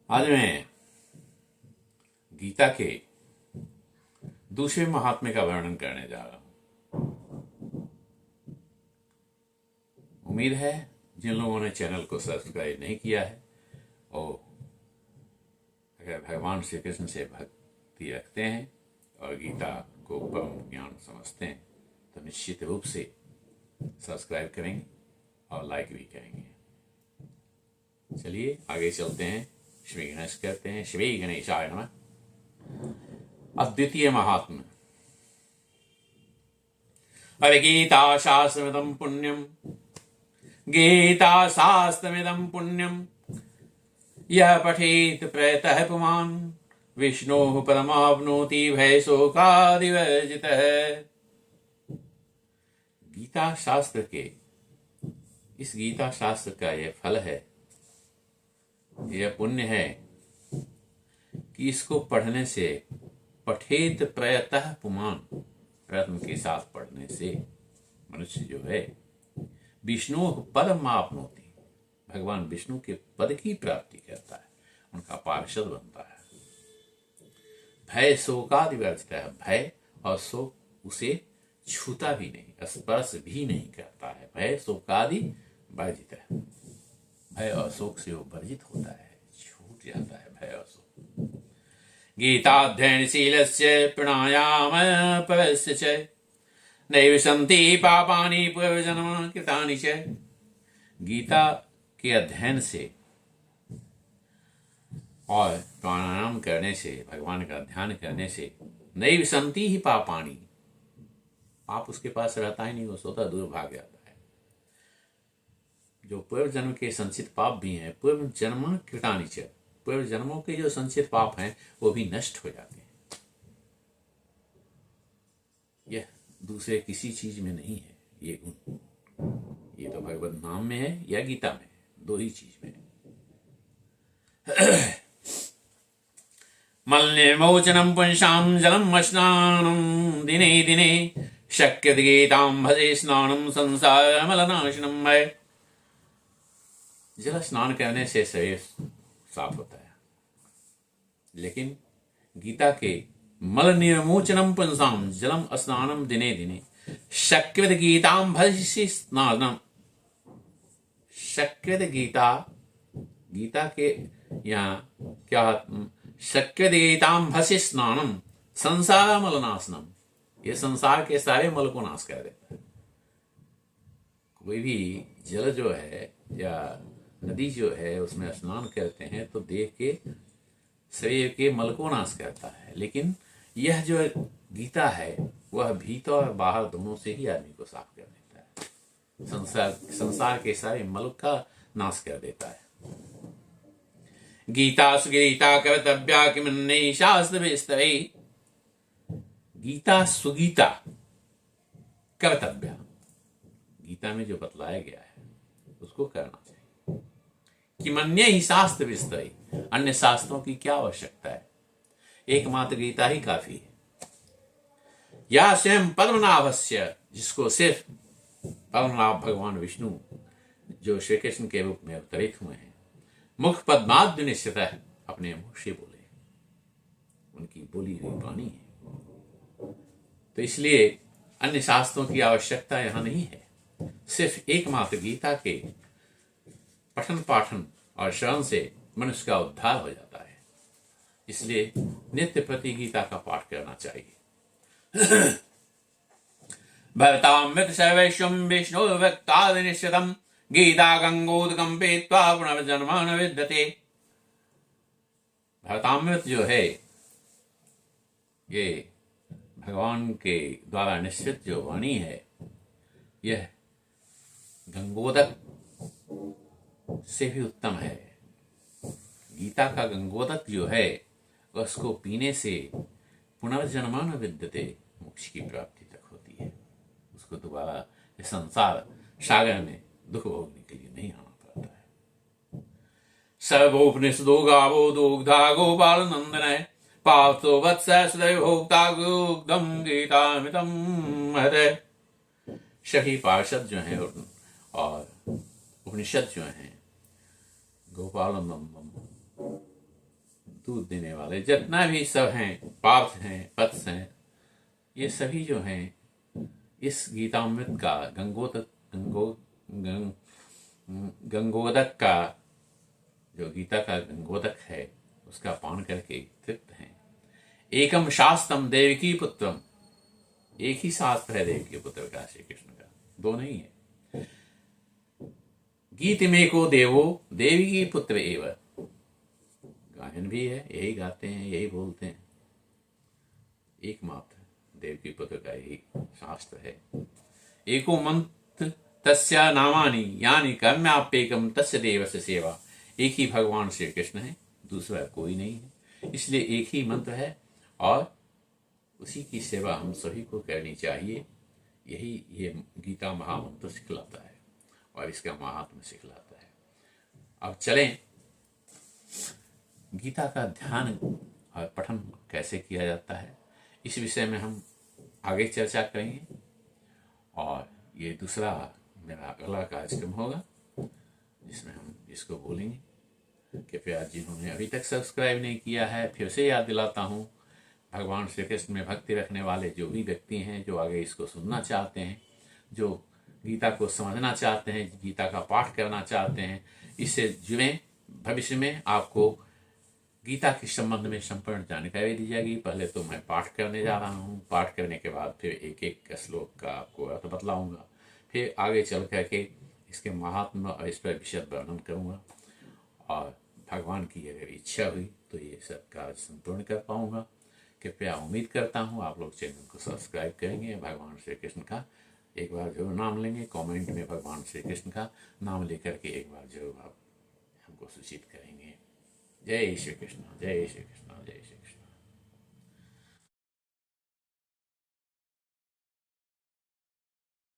आज मैं गीता के दूसरे महात्म्य का वर्णन करने जा रहा हूं। उम्मीद है जिन लोगों ने चैनल को सब्सक्राइब नहीं किया है और अगर भगवान श्री कृष्ण से भक्ति रखते हैं और गीता को परम ज्ञान समझते हैं तो निश्चित रूप से सब्सक्राइब करेंगे और लाइक भी करेंगे। चलिए आगे चलते हैं। श्री गणेश कहते हैं। श्री गणेशाय नमः। अद्वितीय महात्मा। अरे गीता शास्त्रमिदं पुण्यम, गीता शास्त्रमिदं पुण्यम, यह पठेत प्रयतः पुमान् विष्णोः परमाप्नोति भयशोकादिवर्जितः। गीता शास्त्र के इस गीता शास्त्र का यह फल है, यह पुण्य है कि इसको पढ़ने से पठेत प्रयतः पुमान्, प्रयत्न के साथ पढ़ने से मनुष्य जो है विष्णु पदमाप्नोति, भगवान विष्णु के पद की प्राप्ति करता है, उनका पार्षद बनता है। भय शोकादि वर्जित है, भय और शोक उसे छूता भी नहीं, स्पर्श भी नहीं करता है। भय शोकादि वर्जित है, भय और शोक से वो वर्जित होता है, छूट जाता है भय और शोक। गीताध्ययनशीलस्य प्राणायाम परस्य च नैव सन्ति पापानि पूर्वजन्म कृतानि च। गीता के अध्ययन से और प्राणायाम करने से, भगवान का ध्यान करने से नैव सन्ति ही पापानि, पाप उसके पास रहता ही नहीं, वो स्वतः दूर भाग जाता है। जो पूर्व जन्म के संचित पाप भी हैं, पूर्व जन्म कृतानि च, पूर्व जन्मों के जो संचित पाप हैं वो भी नष्ट हो जाते हैं। यह दूसरे किसी चीज में नहीं है ये गुण, ये तो भगवत नाम में है या गीता में, दो ही चीज में। मल निर्मोचनम पुंसाम जलम स्नानम दिने दिने शक्यते गीताम भजे स्नानम संसार मलनाशनम है। जल स्नान करने से शरीर साफ होता है, लेकिन गीता के मल निर्मोचनम पुंसाम जलम स्नानम दिने दिने शक्यते गीताम भजि स्नानम। शक्यते गीता, गीता के यहाँ क्या, शक्यते गीताम भजि स्नानम संसार मलनाशनम, ये संसार के सारे मल को नाश कर देता है। कोई भी जल जो है या नदी जो है उसमें स्नान करते हैं तो देह के शरीर के मल को नाश करता है, लेकिन यह जो गीता है वह भीतर और बाहर दोनों से ही आदमी को साफ कर देता है, संसार के सारे मल का नाश कर देता है। गीता सुगीता कर्तव्या किमन्ये शास्त्र विस्तरे। गीता सुगीता कर्तव्या, गीता में जो बतलाया गया है उसको करना चाहिए। किमन्ये ही शास्त्र विस्तरे, अन्य शास्त्रों की क्या आवश्यकता है, एकमात्र गीता ही काफी है। या स्वयं पद्मनाभस्य, जिसको सिर्फ पद्मनाभ भगवान विष्णु जो श्री कृष्ण के रूप में अवतरित हुए हैं, मुख पद्माद्य निश्चित अपने मुख से बोले, उनकी बोली हुई वाणी है। तो इसलिए अन्य शास्त्रों की आवश्यकता यहां नहीं है, सिर्फ एकमात्र गीता के पठन पाठन और श्रवण से मनुष्य का उद्धार हो जाता है। इसलिए नित्य प्रति गीता का पाठ करना चाहिए। भवतामृत सर्वेश्वम विष्णु भक्तादि निश्चितम गीता गंगोदकम पीत्वा पुनर्जन्म न विद्यते। भवतामृत जो है ये भगवान के द्वारा निश्चित जो वाणी है, यह गंगोदक से भी उत्तम है। गीता का गंगोदक जो है उसको पीने से पुनर्जन्मान विद्यते, मोक्ष की प्राप्ति तक होती है। उसको दोबारा इस संसार सागर में दुख भोगने के लिए नहीं आना पड़ता है। सर्वोपनिषदो गावो दुग्धा गोपाल नंदन पावतो वत्स सदैव भोक्ता दुग्धम गीतामृतम हृदय। सही पार्षद जो है और उपनिषद जो है गोपाल दूध देने वाले जितना भी सब हैं, पार्थ हैं, वत्स हैं, ये सभी जो हैं इस गीतामृत का गंगोदक का, जो गीता का गंगोदक है, उसका पान करके तृप्त हैं। एकम शास्त्रम देवकी पुत्रम, एक ही शास्त्र है देवकी पुत्र का, श्री कृष्ण का, दो नहीं है। गीत में को देवो देवी पुत्र एव, गायन भी है, यही गाते हैं, यही बोलते हैं। एकमात्र देवकी पुत्र का यही शास्त्र है। एको मंत्र तस्या नामानि यानी कर्म्याप्येकम तस्य देवस्य सेवा, एक ही भगवान श्री कृष्ण है, दूसरा कोई नहीं है, इसलिए एक ही मंत्र है और उसी की सेवा हम सभी को करनी चाहिए। यही ये गीता महामंत्र सिखलाता है और इसका महात्म्य सिखलाता है। अब चलें गीता का ध्यान और पठन कैसे किया जाता है, इस विषय में हम आगे चर्चा करेंगे। और ये दूसरा मेरा अगला कार्यक्रम होगा जिसमें हम इसको बोलेंगे। कृपया जिन्होंने अभी तक सब्सक्राइब नहीं किया है, फिर से याद दिलाता हूँ, भगवान श्री कृष्ण में भक्ति रखने वाले जो भी व्यक्ति हैं, जो आगे इसको सुनना चाहते हैं, जो गीता को समझना चाहते हैं, गीता का पाठ करना चाहते हैं, इससे जुड़ें। भविष्य में आपको गीता के संबंध में संपूर्ण जानकारी दी जाएगी। पहले तो मैं पाठ करने जा रहा हूँ, पाठ करने के बाद फिर एक एक श्लोक का आपको अर्थ बतलाऊंगा, फिर आगे चल करके इसके महात्मा और इस पर विशद वर्णन करूँगा। और भगवान की अगर इच्छा हुई तो ये सब कार्य संपूर्ण कर पाऊंगा। कृपया उम्मीद करता हूँ आप लोग चैनल को सब्सक्राइब करेंगे, भगवान श्री कृष्ण का एक बार जरूर नाम लेंगे, कमेंट में भगवान श्री कृष्ण का नाम लेकर के एक बार जरूर आप हमको सूचित करेंगे। जय श्री कृष्ण, जय श्री कृष्ण।